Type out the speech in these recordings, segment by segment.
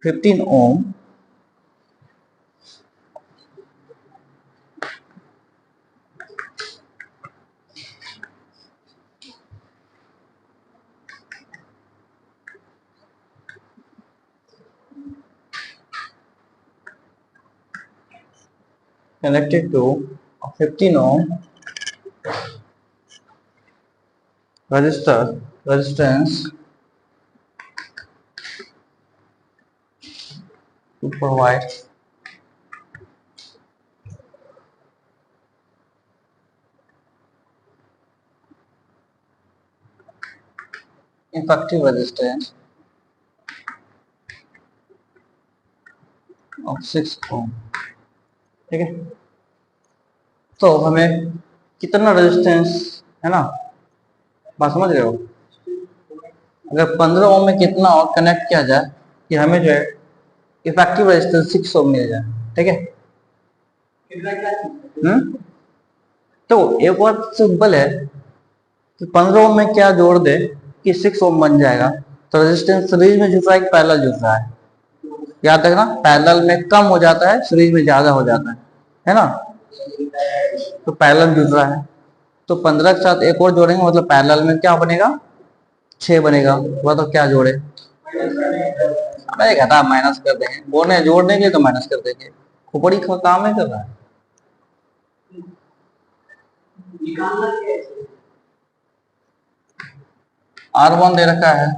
15 Om connected to a 15 ohm resistance to provide effective resistance of 6 ohm। ठीक है, तो हमें कितना रेजिस्टेंस है ना, बात समझ रहे हो। अगर 15 ओम में कितना और कनेक्ट किया जाए कि हमें जो है इफेक्टिव रेजिस्टेंस 6 ओम मिल जाए। ठीक है, तो एक बात सिंपल है कि 15 ओम में क्या जोड़ दे कि 6 ओम बन जाएगा। तो रेजिस्टेंस सीरीज में जुड़ रहा है कि पैरेलल जुड़ रहा है, याद रखना, पैरेलल में कम हो जाता है, सीरीज में ज्यादा हो जाता है ना। तो पैरेलल जुड़ रहा है, तो 15 के साथ एक और जोड़ेंगे, मतलब पैरेलल में क्या बनेगा, 6 बनेगा। वह तो क्या जोड़े, मैंने कहता माइनस कर देंगे, बोलने जोड़ने के तो माइनस कर देंगे, खोपड़ी का काम नहीं कर रहा है। R1 दे रखा है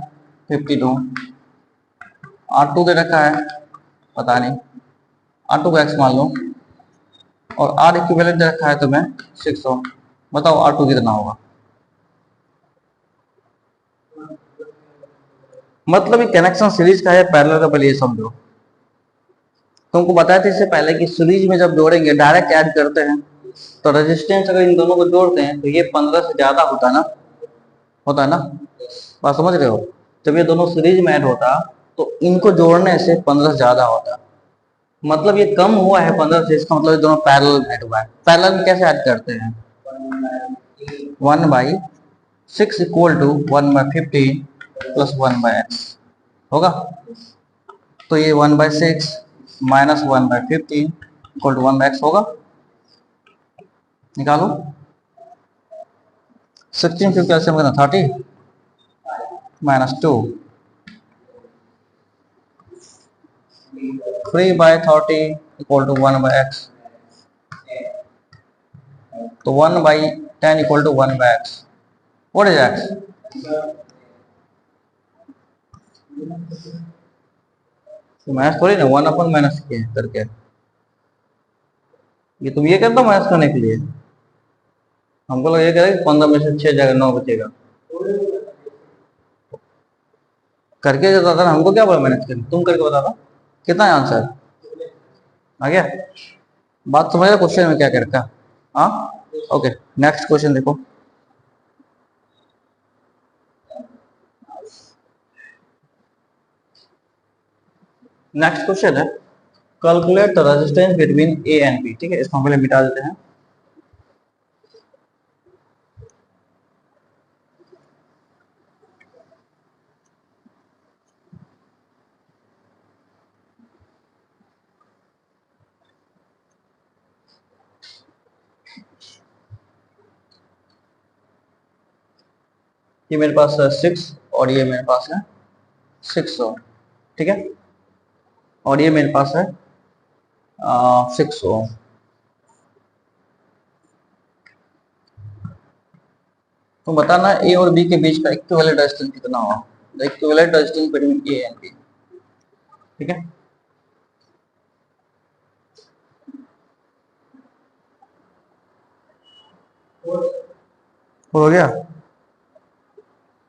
52, R2 दे रखा है पता नहीं, R2 को x मान लो, और R इक्विवेलेंट दे रखा है तुम्हें 600। बताओ R2 कितना होगा। मतलब ये कनेक्शन सीरीज का है, पैरेलल का, पहले ये समझो। तुमको बताया था इससे पहले कि सीरीज में जब जोड़ेंगे डायरेक्ट ऐड करते हैं, तो रेजिस्टेंस अगर इन दोनों को जोड़ते हैं तो ये 15 से ज्यादा होता ना, होता है ना, बात समझ रहे हो। जब ये दोनों सीरीज में ऐड होता तो इनको जोड़ने से 15 से ज्यादा होता, मतलब ये कम हुआ है 15 से, इसका मतलब ये दोनों पैरेलल में ऐड हुआ है। पैरेलल में कैसे ऐड करते हैं, 1/6 इक्वल टू 1/15 प्लस 1/x होगा। तो ये 1/6 माइनस 1/15 इक्वल टू 1/x होगा। निकालो, 16 फिर कैसे करना, 30 माइनस 2, 3/30 इक्वल टू 1/x, तो 1/10 equal to 1/x। What is x, तो माइनस थोड़ी ना, 1 अपन माइनस किए करके, ये तुम ये करते हो माइनस करने के लिए, हमको लगा ये करेगा 15 में से 6 जाएगा, 9 बचेगा, करके जो था हमको क्या बोला माइनस करने, तुम करके बता दो कितना है आंसर आ गया। बात समझ रहे क्वेश्चन में क्या कर रखा। हाँ, ओके, नेक्स्ट क्वेश्चन देखो। नेक्स्ट क्वेश्चन है calculate the resistance between A and B. ठीक है, इसको हम पहले मिटा देते हैं। ये मेरे पास है 6 और ये मेरे पास है 600। ठीक है, और ये मेरे पास है 600। तो बताना ए और बी के बीच का इक्विवेलेंट रेजिस्टेंस कितना होगा, the equivalent resistance between A and B. ठीक है, हो गया।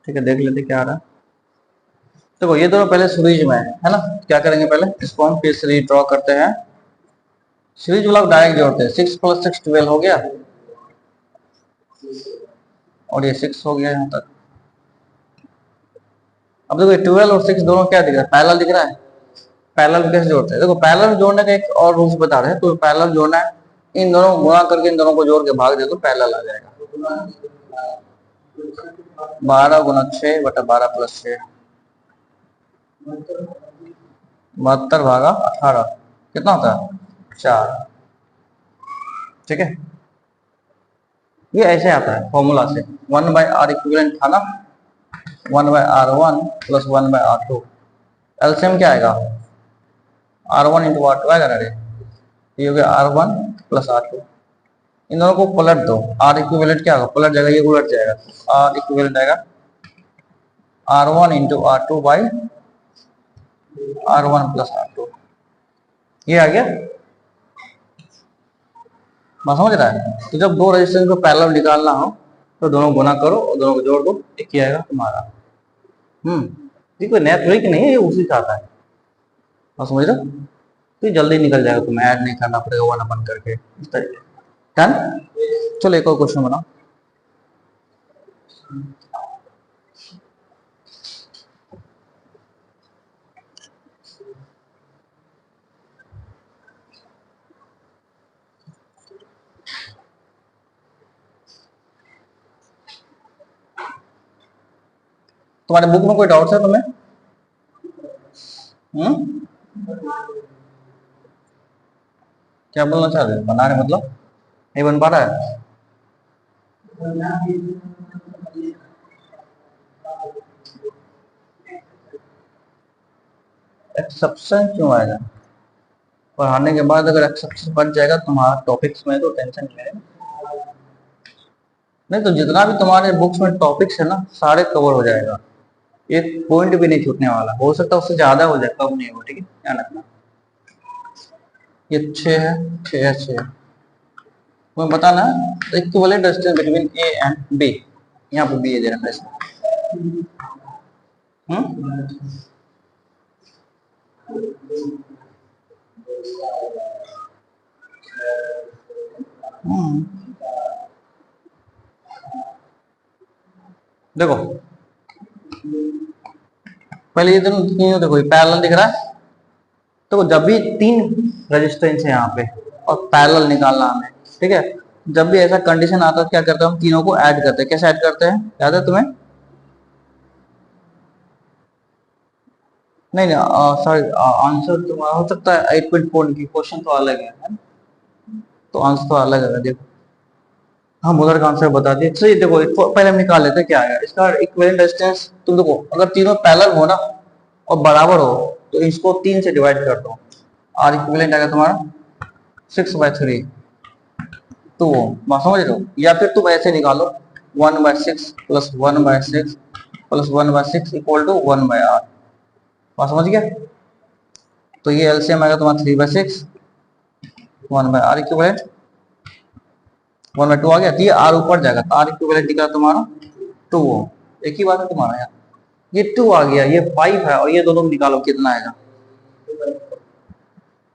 ठीक है, देख लेते क्या आ रहा है। देखो ये दोनों पहले सीरीज में है ना, क्या करेंगे पहले इसको हम फिर सीरीज ड्रॉ करते हैं। सीरीज वाला डायरेक्ट जोड़ते हैं, 6 + 6 12 हो गया, और ये 6 हो गया यहाँ तक। अब देखो 12 और 6 दोनों क्या दिख रहा है, पैरेलल दिख रहा है। पैरेलल में कैसे जोड़ते हैं, देखो पैरेलल जोड़ने का एक और रूल्स बता रहे हैं। तो पैरेलल जोड़ना है, इन दोनों गुणा करके इन दोनों को जोड़ के भाग दे तो पैरेलल आ जाएगा। 12 × 6 / 12 + 6, 72 भागा 18 कितना होता है 4। ठीक है, ये ऐसे आता है फॉर्मूला से, 1/r इक्विवेलेंट था ना, 1/r1 प्लस 1/r2, एलसीएम क्या आएगा R1 इंटू R2 आएगा ना रे, ये हो गया R1 प्लस R2। इन दोनों को पलट दो, R इक्विवेलेंट क्या होगा, पलट जाएगा, ये उलट जाएगा, R इक्विवेलेंट आएगा R1 into R2 by R1 plus R2। ये आ गया, बात समझ रहा है। तो जब दो रेजिस्टेंस को पैरेलल निकालना हो तो दोनों गुना करो और दोनों को जोड़ दो, एक ही आएगा तुम्हारा। ये कोई नया ट्रिक नहीं है, ये उसी का आता है, बात समझ रहे हो। तो ये जल्दी निकल जाएगा, तुम्हें ऐड नहीं करना पड़ेगा वन अपन करके, इस तरीके। डन। चलो एक और क्वेश्चन बनाओ। तुम्हारे बुक में कोई डाउट्स है तुम्हें? क्या बोलना चाह रहे हो, बना रहे मतलब नहीं बन पा रहा है? एक्सेप्शन क्यों आएगा? पढ़ाने के बाद अगर एक्सेप्शन बन जाएगा तुम्हारा टॉपिक्स में तो टेंशन नहीं है। नहीं तो जितना भी तुम्हारे बुक्स में टॉपिक्स है ना, सारे कवर हो जाएगा, एक पॉइंट भी नहीं छूटने वाला, हो सकता है उससे ज्यादा हो जाए, कम नहीं हो। ठीक है, ध्यान रखना। ये 6 है, 6 है, 6। तुम्हें बताना equivalent distance between A and B, यहाँ पे बी दे रखा है इसमें। देखो पहले ये तीनों देखो, ये पैरेलल दिख रहा है, तो जब भी 3 रेजिस्टेंस है यहाँ पे और पैरेलल निकालना हमें, ठीक है, जब भी ऐसा कंडीशन आता है क्या करते हैं हम, तीनों को ऐड करते हैं। कैसे ऐड करते हैं याद है तुम्हें? नहीं नहीं सॉरी, आंसर तुम्हारा हो सकता है 8.4 की, क्वेश्चन तो अलग है, तो आंसर तो अलग है। देखो हम उधर का आंसर बता दिए। चलिए देखो पहले हम निकाल लेते हैं क्या आएगा इसका इक्विवेलेंट डिस्टेंस। तुम देखो अगर तीनों पैरेलल हो ना और बराबर हो तो इसको 3 से डिवाइड कर दो, आर इक्विवेलेंट आएगा तुम्हारा 6/3 2 ओम, बात समझ रहे हो। या फिर तुम ऐसे निकालो 1/6 plus 1/6 plus 1/6 equal to 1/r, बात समझ गया। तो ये एलसीएम आएगा तुम्हारा 3/6 1/r इक्विवेलेंट 1/2 आ गया, तो ये आर ऊपर जाएगा, तो आर इक्विवेलेंट निकला तुम्हारा 2 ओम। एक ही बात है तुम्हारा यहाँ, ये 2 आ गया, ये 5 है, और ये दोनों निकालो कितना आएगा।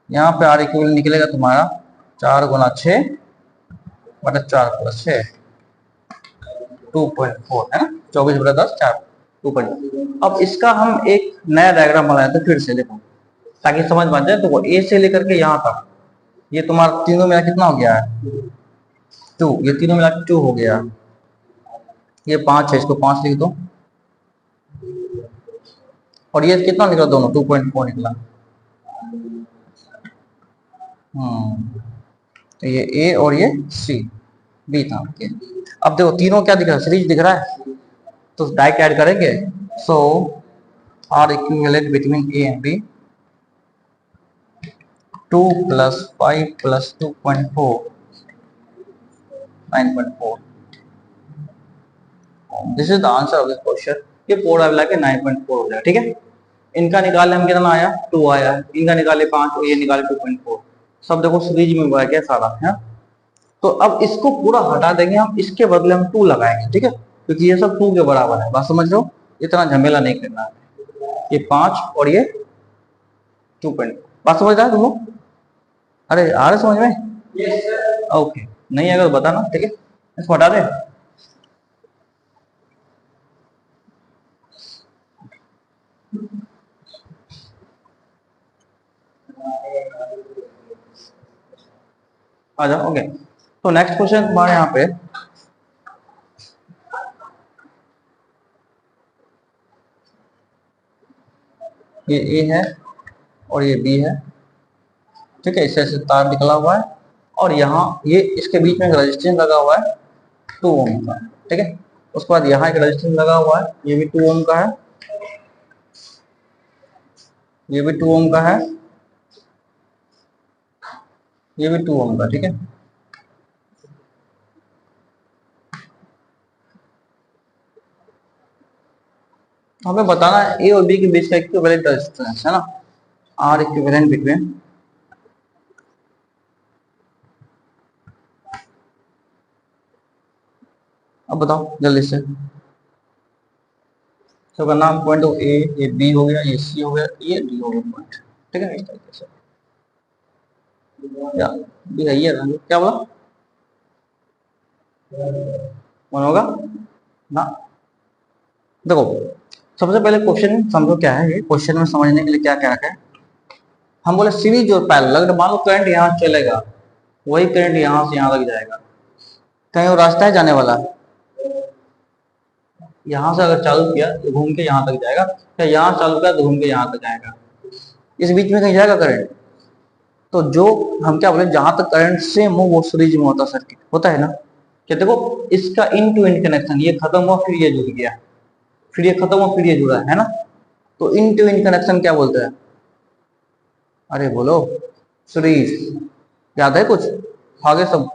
यहाँ पे आर इक्विवेलेंट निकलेगा तुम्हारा 4 गुना 6 बटा 4 प्लस 6 2.4 है ना, 24/10 4 2.4। अब इसका हम एक नया डायग्राम बनाए थे फिर से, देखो ताकि समझ में आ जाए। तो ए से लेकर के यहाँ तक ये तुम्हारा तीनों मिला कितना हो गया है 2, ये तीनों मिला 2 हो गया, ये 5 है, इसको 5 लिख दो, और ये कितना निकला दोनों 2.4 निकला। तो ये ए और ये सी बी था। ओके, अब देखो तीनों क्या दिख रहा है, सीरीज दिख रहा है, तो डायरेक्ट ऐड करेंगे। So R equivalent between A and B 2 plus 5 plus 2.4 9.4, this is the answer of this question. ये पूरा मिला के 9.4 हो जाएगा। ठीक है, इनका निकाले हम कितना आया 2 आया, इनका निकाले 5 और ये निकाले 2.4, सब देखो सीरीज में बढ़ गया सारा है। तो अब इसको पूरा हटा देंगे हम, इसके बदले हम 2 लगाएंगे, ठीक है, क्योंकि ये सब 2 के बराबर है, बात समझ रहे हो, इतना झमेला नहीं करना है। ये 5 और ये 2.4, बात समझ रहा है तुमको? अरे आ रहे समझ में? ओके, नहीं अगर बताना, ठीक है, इसको हटा दे। आ जाओ। ओके, तो नेक्स्ट क्वेश्चन तुम्हारे यहाँ पे ये ए है और ये बी है, ठीक है, इससे ऐसे तार निकला हुआ है, और यहाँ ये इसके बीच में एक रजिस्टेंस लगा हुआ है 2 ओम का, ठीक है। उसके बाद यहाँ एक रजिस्टेंस लगा हुआ है, ये भी 2 ओम का है, ये भी 2 ओम का है, ये भी 2 ओम का, ठीक है। हमें बताना है ए और बी के बीच का इक्विवेलेंट रेजिस्टेंस है ना, आर इक्विवेलेंट बिटवीन अब बताओ जल्दी से। तो करना पॉइंट ए, ये बी हो गया, ये सी हो गया, ये डी हो गया पॉइंट, ठीक है, इस तरीके से। क्या बी है, ये क्या बोला, कौन होगा ना। देखो सबसे पहले क्वेश्चन समझो क्या है, ये क्वेश्चन में समझने के लिए क्या क्या रखा है। हम बोले सीरीज और पैरेलल, अगर मान लो करंट यहाँ चलेगा, वही करंट यहाँ से यहाँ तक जाएगा, कहीं वो रास्ता है जाने वाला, यहाँ से अगर चालू किया तो घूम के यहाँ तक जाएगा, या यहाँ चालू किया तो घूम के यहाँ तक जाएगा, इस बीच में कहीं जाएगा करंट। तो जो हम क्या बोले, जहां तक करंट सेम हो वो सीरीज में होता सर्किट होता है ना। क्या देखो इसका इन टू इन कनेक्शन, ये खत्म हुआ फिर ये जुड़ गया, फिर ये खत्म हुआ फिर ये जुड़ा है ना, तो इन टू इन कनेक्शन क्या बोलते हैं, अरे बोलो सीरीज, याद है कुछ आगे सब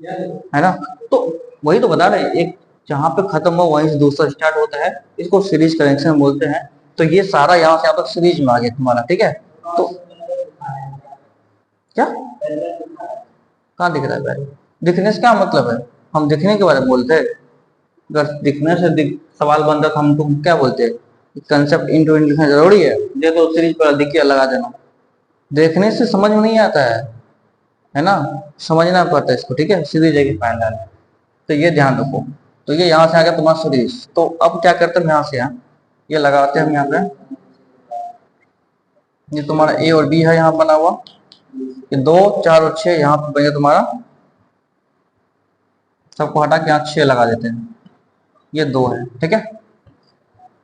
है ना। तो वही तो बता रहे, एक जहां पे खत्म हुआ वहीं से दूसरा स्टार्ट होता है, इसको सीरीज कनेक्शन बोलते हैं। तो ये सारा यहाँ से यहाँ तक सीरीज में आ गया तुम्हारा, ठीक है। तो क्या कहाँ दिख रहा है पहले, दिखने से क्या मतलब है, हम दिखने के बारे में बोलते हैं। अगर दिखने से सवाल बनता तो हम तुम क्या बोलते हैं, कंसेप्ट इंटू इंटू लिखना जरूरी है तो सीरीज पर दिख के लगा देना, देखने से समझ में नहीं आता है ना, समझना पड़ता है इसको, ठीक है, सीरीज है कि पैरेलल है। तो ये ध्यान रखो। तो ये यहाँ से आ गया तुम्हारा सीरीज। तो अब क्या करते हैं, यहाँ से यहाँ ये लगाते हैं हम यहाँ पे, ये तुम्हारा ए और बी है यहाँ बना हुआ, ये 2 4 और 6 यहाँ पे बन गया तुम्हारा, सबको हटा के यहाँ 6 लगा देते हैं, ये 2 है, ठीक है।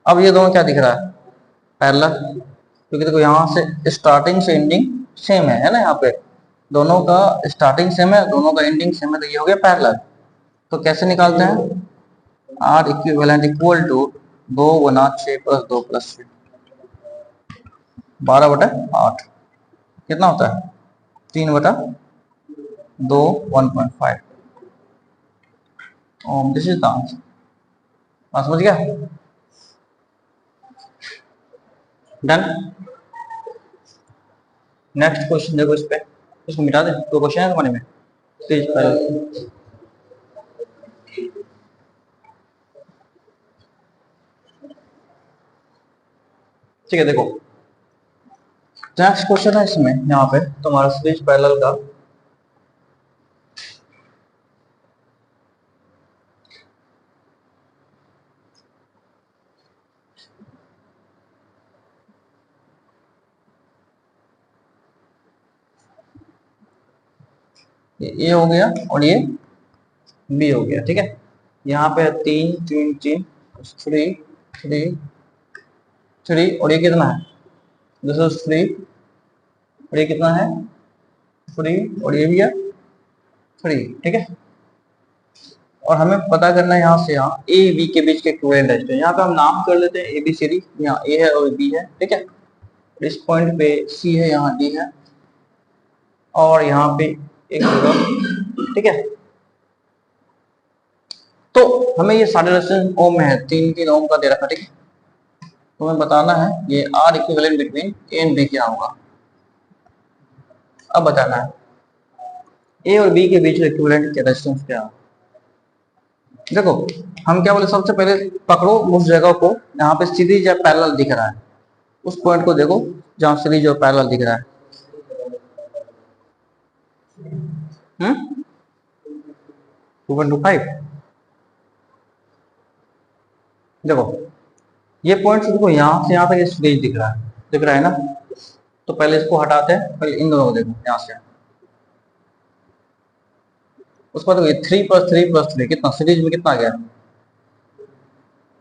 अब ये दोनों क्या दिख रहा है, पैरेलल, क्योंकि देखो यहाँ से स्टार्टिंग से एंडिंग सेम है ना, यहाँ पे दोनों का स्टार्टिंग सेम है, दोनों का एंडिंग सेम है, तो ये हो गया पैरेलल। तो कैसे निकालते हैं, आर इक्विवेलेंट इक्वल टू 2 गुना 6 प्लस 2 प्लस 6, 12/8 कितना होता है, 3/2 1.5 ohm. This is the answer. समझ गया, डन। नेक्स्ट क्वेश्चन देखो, इस पे इसको मिटा दे, तो क्वेश्चन है तुम्हारे में तेज पहले, ठीक है। देखो नेक्स्ट क्वेश्चन है इसमें, यहाँ पे तुम्हारा सीरीज पैरेलल का, ये ए हो गया और ये बी हो गया, ठीक है। यहाँ पे 3 3 3 3 3 3 और ये कितना है, दिस इज 3 और ये कितना है 3 और ये भी है 3, ठीक है। और हमें पता करना है यहाँ से यहाँ ए बी के बीच के इक्विवेलेंट रेजिस्टेंस, यहाँ पे हम नाम कर लेते हैं ए बी सी डी, यहाँ ए है और बी है, ठीक है। इस पॉइंट पे सी है, यहाँ डी है, और यहाँ पे एक जगह, ठीक है। तो हमें ये सारे रेजिस्टेंस ओम में है, 3 3 ओम का दे रखा, ठीक है। तो हमें बताना है ये R equivalent between A and B क्या होगा। अब बताना है ए और बी के बीच इक्विवेलेंट के रेजिस्टेंस क्या है। देखो हम क्या बोले, सबसे पहले पकड़ो उस जगह को यहाँ पे सीरीज या पैरेलल दिख रहा है, उस पॉइंट को देखो जहाँ सीरीज और पैरेलल दिख रहा है। 2.25, देखो ये पॉइंट देखो यहाँ से यहाँ तक सीरीज दिख रहा है ना। तो पहले इसको हटाते हैं, पहले इन दोनों को देखो यहाँ से, उसके बाद 3 + 3 + 3 कितना, सीरीज में कितना गया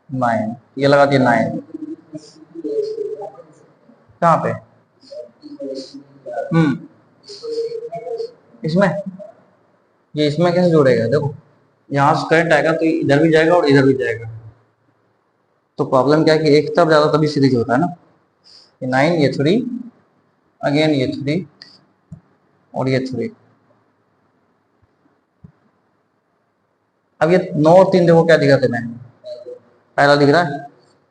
9, ये लगा दिया 9, कहाँ पे? इसमें, ये इसमें कैसे जोड़ेगा? देखो यहाँ से करंट आएगा तो इधर भी जाएगा और इधर भी जाएगा, तो प्रॉब्लम क्या है कि एक तरफ ज्यादा तभी सीरीज होता है ना। ये 9, ये 3, अगेन ये 3 और ये 3। अब ये 9 और 3 देखो क्या दिखा तुम्हें, पहला दिख रहा है,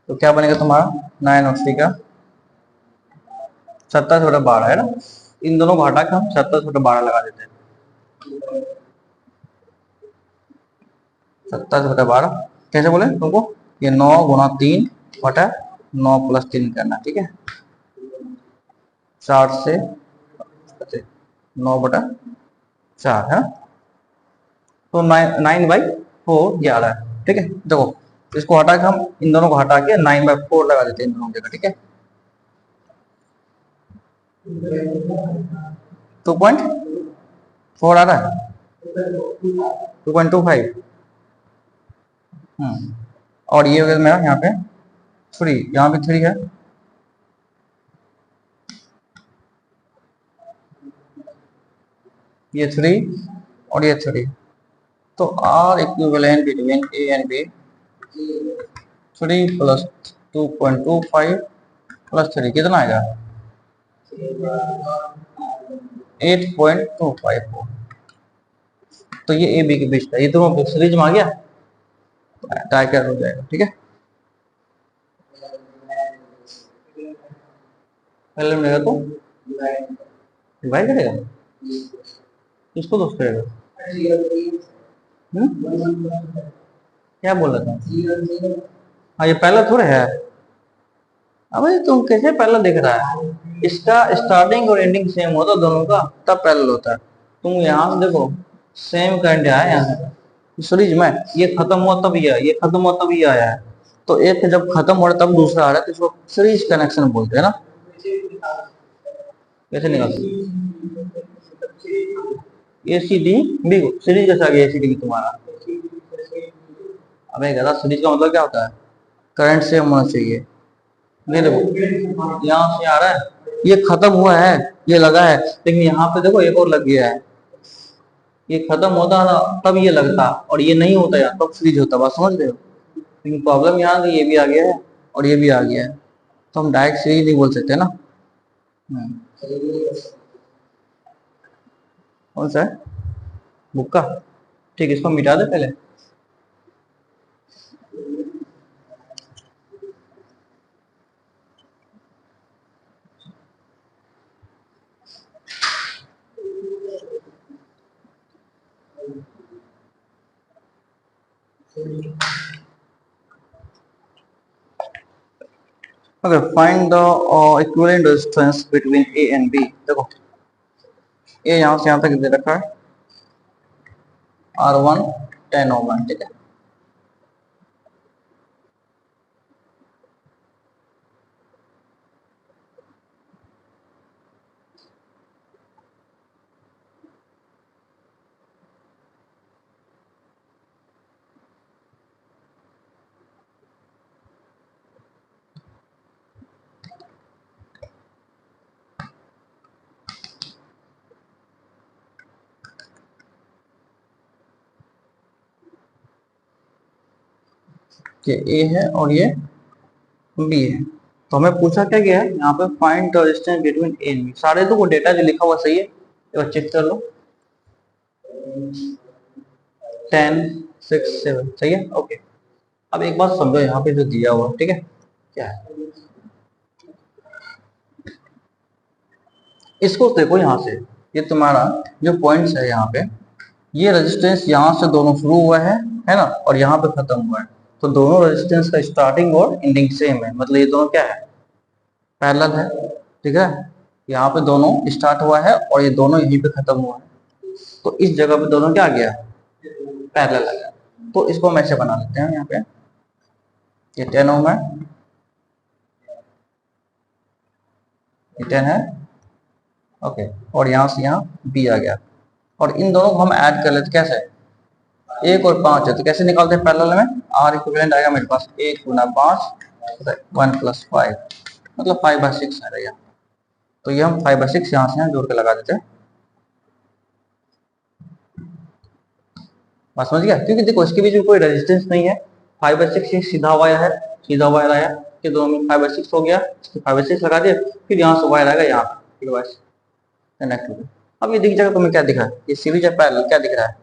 तो क्या बनेगा तुम्हारा 9 और 3 का 17/12 है ना। इन दोनों को हटा के हम 17/12 लगा देते हैं। 17/12 कैसे बोले तुमको? ये 9 गुना 3 बटा 9 प्लस 3 करना, ठीक है। 4 से 9/4 है, तो 9/4 ये आ रहा है, ठीक है। देखो इसको हटा के हम इन दोनों को हटा के 9/4 लगा देते हैं इन दोनों जगह, ठीक है। 2.4 आ रहा है, 2.25। और ये हो गया मेरा यहाँ पे 3, यहाँ पे 3 है, ये 3 और ये 3, तो R equivalent between A and B 3 plus 2.25 plus 3 कितना आएगा? 8.254। तो ये ए बी के बीच का, ये दोनों सीरीज में आ गया, टाइगर हो जाएगा, ठीक है। पहले मिलेगा तो डिवाइड करेगा, किसको दोस्त करेगा? क्या बोल रहा था? हाँ ये पहला थोड़े है। अबे तुम कैसे पहला दिख रहा है? इसका स्टार्टिंग और एंडिंग सेम होता दोनों का, तब पैरेलल होता है। तुम यहाँ से देखो सेम करंट आया यहाँ सीरीज में, ये खत्म हुआ तब ये, ये खत्म हुआ तब ये आया है, तो एक जब खत्म हो रहा है तब दूसरा आ रहा है, तो इसको सीरीज कनेक्शन बोलते हैं ना। कैसे निकाल ए सी डी बी को सीरीज कैसे आ गया ए सी डी तुम्हारा? अबे गधा, सीरीज का मतलब क्या होता है? करंट सेम होना चाहिए। नहीं देखो यहाँ से आ रहा है, ये खत्म हुआ है, ये लगा है, लेकिन यहाँ पे देखो एक और लग गया है, ये खत्म होता ना तब ये लगता, और ये नहीं होता यार तब सीरीज होता, बात समझ रहे हो। लेकिन प्रॉब्लम यहाँ ये भी आ गया है और ये भी आ गया है, तो हम डायरेक्ट सीरीज नहीं बोल सकते ना। कौन सा है? बुक का, ठीक, इसको मिटा दे पहले। Okay, find the equivalent resistance between A and B। देखो ए यहाँ से यहाँ तक दे रखा है R1 10 ओम, ठीक है। ये ए है और ये बी है, तो हमें पूछा क्या गया है यहाँ पे, find the distance between A and B. सारे तो वो डेटा जो लिखा हुआ सही है, एक बार चेक कर लो। 10 6 7 सही है, ओके। अब एक बात समझो यहाँ पे जो दिया हुआ, ठीक है, क्या है इसको देखो यहाँ से, ये तुम्हारा जो पॉइंट्स है यहाँ पे, ये रेजिस्टेंस यहाँ से दोनों शुरू हुआ है ना, और यहाँ पे खत्म हुआ है, तो दोनों रेजिस्टेंस का स्टार्टिंग और एंडिंग सेम है, मतलब ये दोनों क्या है, पैरेलल है, ठीक है। यहाँ पे दोनों स्टार्ट हुआ है और ये दोनों यहीं पे खत्म हुआ है, तो इस जगह पे दोनों क्या आ गया, पैरेलल आ गया। तो इसको हम ऐसे बना लेते हैं, यहाँ पे ये 10 ओम है, ये 10 है, ओके, और यहाँ से यहाँ बी आ गया, और इन दोनों को हम ऐड कर लेते कैसे, 1 और 5 है, तो कैसे निकालते हैं पैरेलल में, आर इक्विवेलेंट आएगा मेरे पास 1 गुना 5 1 + 5, मतलब 5/6 आएगा यहाँ। तो ये हम 5/6 यहाँ से जोड़ के लगा देते हैं। बात समझ गया? क्योंकि देखो इसके बीच में कोई रेजिस्टेंस नहीं है। 5/6 ये सीधा वायर है, सीधा वायर आया कि दोनों में 5/6 हो गया, 5/6 लगा दिया, फिर यहाँ से वायर आएगा यहाँ फिर वायर कनेक्ट हो गया। अब ये दिख जाएगा तुम्हें क्या दिख रहा है, ये सीरीज है पैरेलल, क्या दिख रहा है?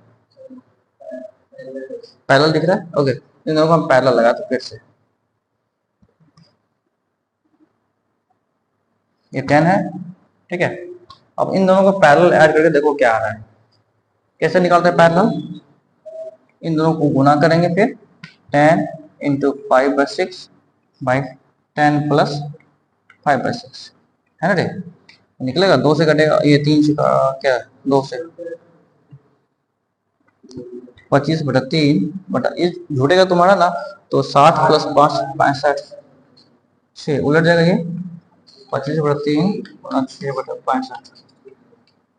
पैरेलल दिख रहा है। ओके, इन दोनों को हम पैरेलल लगा तो फिर से ये 10 है, ठीक है। अब इन दोनों को पैरेलल ऐड करके देखो क्या आ रहा है। कैसे निकालते हैं पैरेलल? इन दोनों को गुना करेंगे, फिर 10 इंटू 5/6 बाई 10 प्लस 5/6 है ना रे, निकलेगा 2 से कटेगा, ये 3 से क्या 2 से 25/3 बटा ये जुड़ेगा तुम्हारा ना, तो 60 + 5 65 6 उलट जाएगा ये 25/3 × 6/65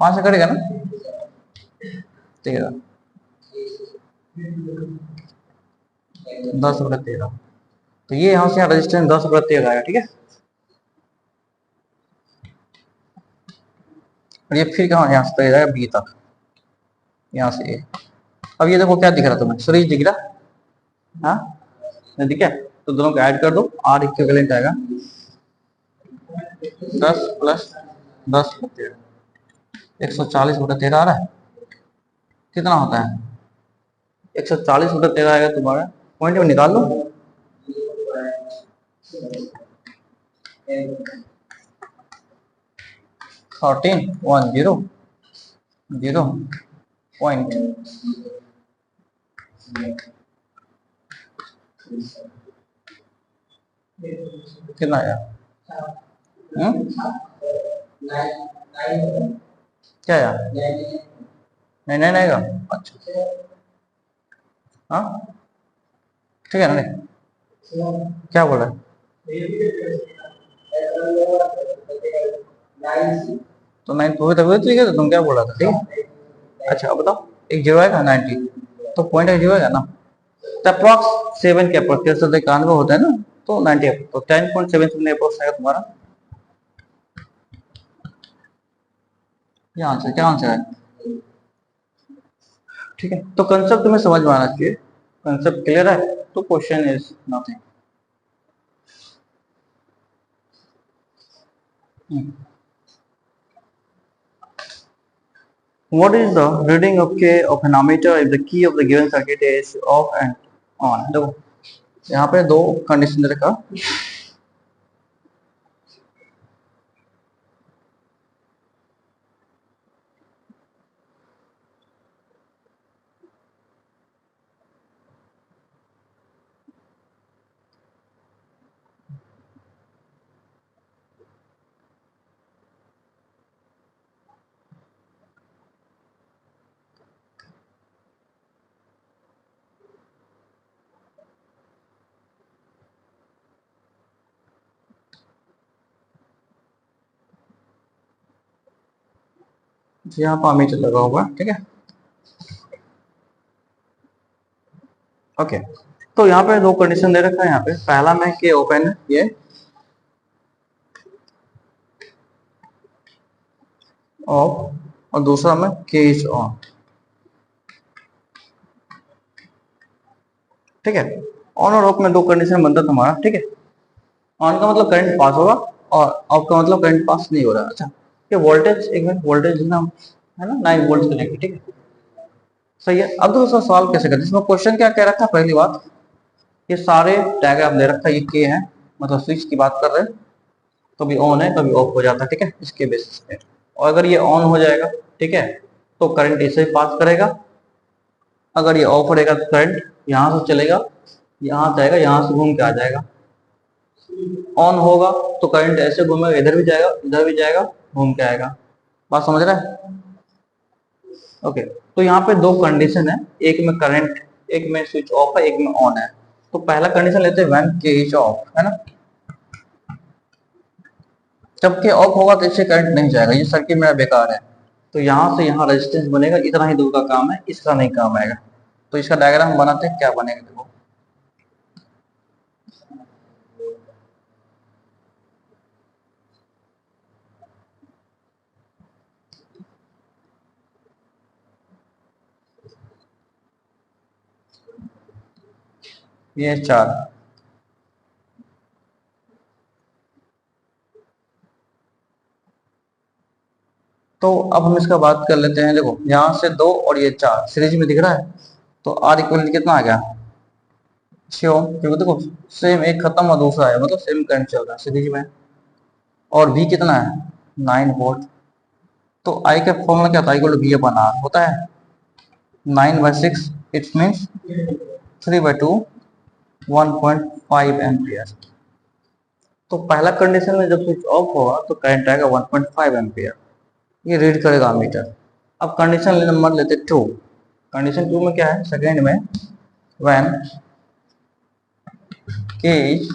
5 से कटेगा ना 13 10/13। तो ये यहाँ से यहाँ रजिस्टेंस 10/13 आएगा, ठीक है। और ये फिर कहाँ यहाँ से जाएगा बी तक, यहाँ से ए। अब ये देखो क्या दिख रहा तुम्हें, सीरीज दिख रहा, हाँ नहीं दिख है? तो दोनों को ऐड कर दो, आर इक्विवेलेंट आएगा 10 + 10/13 140/13 आ रहा है। कितना होता है? 140/13 आएगा तुम्हारा, पॉइंट में निकाल लो। 13 कितना आया? क्या आया? नहीं नहीं आएगा, अच्छा हाँ ठीक है ना। क्या बोल रहा है? तो 9 तो ठीक है, तो तुम क्या बोल रहा था? ठीक है, अच्छा अब बताओ, एक जीरो आएगा 90, तो पॉइंट एक जीरो आएगा ना, तो अप्रॉक्स 7 के अप्रॉक्स 91 होता है ना, तो 90 तो 10.77 अप्रॉक्स आएगा तुम्हारा। ये आंसर, क्या आंसर है? ठीक है, तो कंसेप्ट तुम्हें समझ में आना चाहिए। कंसेप्ट क्लियर है तो question is nothing. What is the reading of K of an ammeter if the key of the given circuit is off and on? देखो यहाँ पे दो कंडीशन दे रखा, यहाँ पर अमीटर लगा हुआ है, ठीक है। ओके, तो यहाँ पे दो कंडीशन दे रखा है। यहाँ पे पहला में के ओपन है ये, ऑफ, और दूसरा में के इज ऑन, ठीक है। ऑन और ऑफ में दो कंडीशन बनता है तुम्हारा, ठीक है। ऑन का मतलब करंट पास होगा और ऑफ का मतलब करंट पास नहीं हो रहा। अच्छा, ये वोल्टेज, एक मिनट, वोल्टेज ना है ना 9 वोल्ट कनेक्ट, ठीक है, सही है। अब दूसरा सवाल कैसे करते हैं, इसमें क्वेश्चन क्या कह रखा है? पहली बात, ये सारे डायग्राम दे रखा है, ये के है, मतलब स्विच की बात कर रहे हैं, कभी ऑन है कभी ऑफ हो जाता है, ठीक है, इसके बेसिस पे। और अगर ये ऑन हो जाएगा, ठीक है, तो करंट ऐसे ही पास करेगा। अगर ये ऑफ रहेगा तो करंट यहाँ से चलेगा, यहाँ से आएगा, यहाँ से घूम के आ जाएगा। ऑन होगा तो करंट ऐसे घूमेगा, इधर भी जाएगा, इधर भी जाएगा, घूम के आएगा। बात समझ रहा है? ओके, तो यहाँ पे दो कंडीशन है, एक में करंट, एक में स्विच ऑफ है, एक में ऑन है। तो पहला कंडीशन लेते हैं व्हेन के इज ऑफ, है ना। जब के ऑफ होगा तो इससे करंट नहीं जाएगा, ये सर्किट मेरा बेकार है। तो यहाँ से यहाँ रेजिस्टेंस बनेगा, इतना ही दूर का काम है, इसका नहीं काम आएगा। तो इसका डायग्राम बनाते हैं, क्या बनेगा देखो। ये 4। तो अब हम इसका बात कर लेते हैं। देखो यहाँ से 2 और ये 4 सीरीज में दिख रहा है, तो आर इक्वल कितना आ गया 6 ओम, क्योंकि देखो सेम एक खत्म और दूसरा है, मतलब सेम करंट चल रहा है सीरीज में। और V कितना है 9 वोल्ट। तो I का फॉर्मूला क्या था, equal to V upon R होता है 9/6, इट मीन्स 3/2 1.5 एम्पियर। तो पहला कंडीशन में जब स्विच ऑफ होगा तो करंट आएगा 1.5 एम्पियर, ये रीड करेगा मीटर। अब कंडीशन नंबर लेते 2। कंडीशन 2 में क्या है, सेकेंड में व्हेन K इज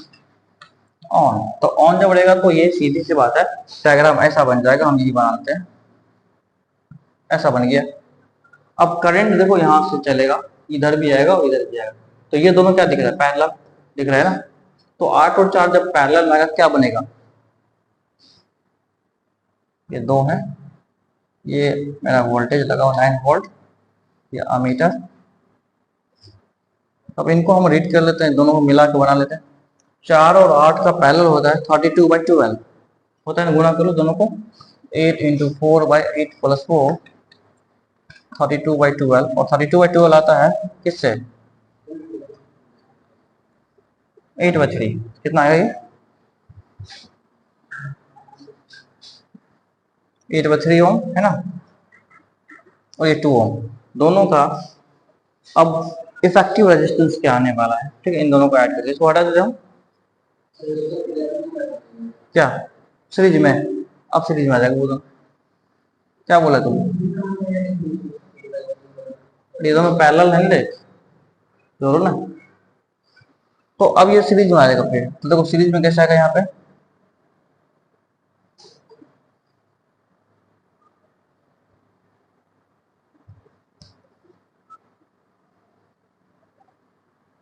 ऑन, तो ऑन जब रहेगा तो ये सीधी सी बात है डायग्राम ऐसा बन जाएगा, हम यही बनाते हैं, ऐसा बन गया। अब करंट देखो यहाँ से चलेगा, इधर भी आएगा और इधर भी आएगा, तो ये दोनों क्या दिख रहा है, पैरेलल दिख रहा है ना। तो 8 और 4 जब पैरेलल आएगा क्या बनेगा, ये 2 है, ये मेरा वोल्टेज लगा हुआ 9 वोल्ट, ये अमीटर। अब इनको हम रीड कर लेते हैं, दोनों को मिला के बना लेते हैं। 4 और 8 का पैरेलल होता है 32/12 होता है ना, गुणा करो दोनों को, 8 × 4/8 + 4 32/12, और 32/12 आता है किससे 8/3, कितना आएगा ये 8/3 ओम है ना, और ये 2 ओम दोनों का। अब इफेक्टिव रेजिस्टेंस क्या आने वाला है, ठीक है, इन दोनों को ऐड करके इसको हटा देते हम, क्या सीरीज में, अब सीरीज में आ जाएगा। बोलो क्या बोला तुम, ये दोनों पैरेलल है ना, दोनों ना। तो अब ये सीरीज में आ जाएगा फिर, तो देखो सीरीज में कैसे आएगा यहाँ पे,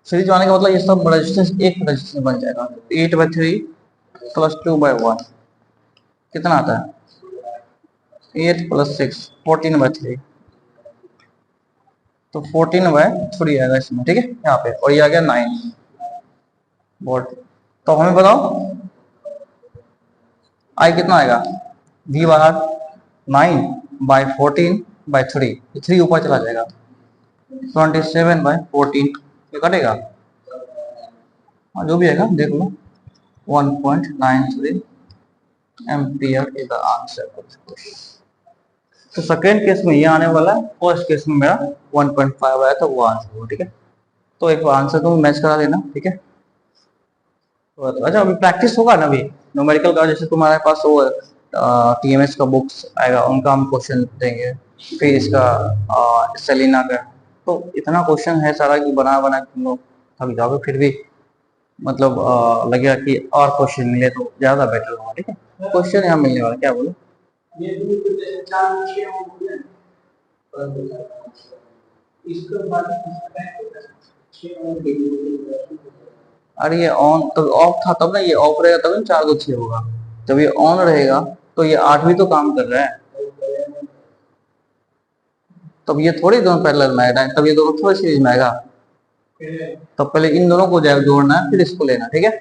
सीरीज आने का मतलब ये सब रेजिस्टेंस एक रेजिस्टेंस बन जाएगा। 8/3 + 2/1 कितना आता है 8 + 6 14/3, तो 14/3 आएगा इसमें, ठीक है यहाँ पे, और ये आ गया 9 वोल्ट। तो हमें बताओ आई कितना आएगा, V बाहर 9/14/3, 3 ऊपर चला जाएगा 27/14, ये कटेगा, हाँ जो भी आएगा देख लो, 1.93 एम्पियर इज द आंसर। तो सेकेंड केस में ये आने वाला है, फर्स्ट केस में मेरा 1.5 आया था, वो आंसर हुआ, ठीक है। तो एक आंसर तुम मैच करा देना, ठीक है। तो अच्छा अभी प्रैक्टिस होगा ना, अभी न्यूमेरिकल का जैसे तुम्हारे पास वो TMS का बुक्स आएगा, उनका हम क्वेश्चन देंगे, फिर इसका सेलिना का, तो इतना क्वेश्चन है सारा कि बना बना के तुम लोग थक जाओगे, फिर भी मतलब लगेगा कि और क्वेश्चन मिले तो ज्यादा बेटर होगा, ठीक है। क्वेश्चन यहाँ मिलने वाला, क्या बोलो अरे ये ऑन तो ऑफ था तब ना, ये ऑफ रहेगा तब ना 4 2 6 होगा, जब ये ऑन रहेगा तो ये 8 भी तो काम कर रहा है, तब ये थोड़ी दोनों पैरेलल में आएगा, तब ये दोनों थोड़ी सीरीज में आएगा। तो पहले इन दोनों को जोड़ना है, फिर इसको लेना, ठीक है।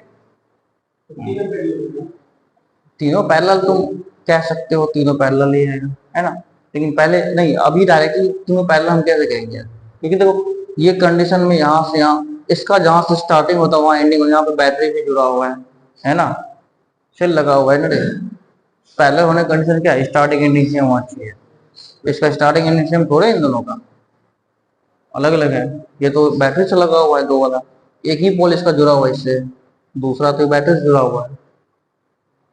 तीनों पैरेलल तुम कह सकते हो, तीनों पैरेलल ही है ना, लेकिन पहले नहीं, अभी डायरेक्टली तीनों पैरेलल हम कैसे कहेंगे, क्योंकि देखो ये कंडीशन में यहाँ से यहाँ, इसका जहां से स्टार्टिंग होता है वहां एंडिंग, यहाँ पे बैटरी भी जुड़ा हुआ है ना, सेल लगा हुआ है ना। पैरेलल होने का कंडीशन क्या है, स्टार्टिंग एंडिंग सेम होना चाहिए, इसका स्टार्टिंग एंडिंग सेम थोड़े, इन दोनों का अलग अलग है। ये तो बैटरी से लगा हुआ है दो वाला, एक ही पोल इसका जुड़ा हुआ है इससे, दूसरा तो बैटरी से जुड़ा हुआ है,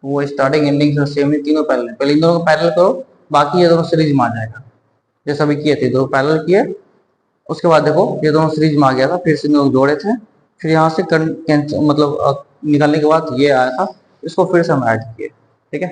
वो स्टार्टिंग एंडिंग से सेम ही, तीनों पैरेलल, पहले इन दोनों को पैरेलल करो, बाकी ये दोनों सीरीज में आ जाएगा, जैसा भी किए थे, दो पैरेलल किए, उसके बाद देखो ये दोनों सीरीज में आ गया था, फिर से लोग जोड़े थे, फिर यहाँ से मतलब निकालने के बाद ये आया था, इसको फिर से हम ऐड किए, ठीक है।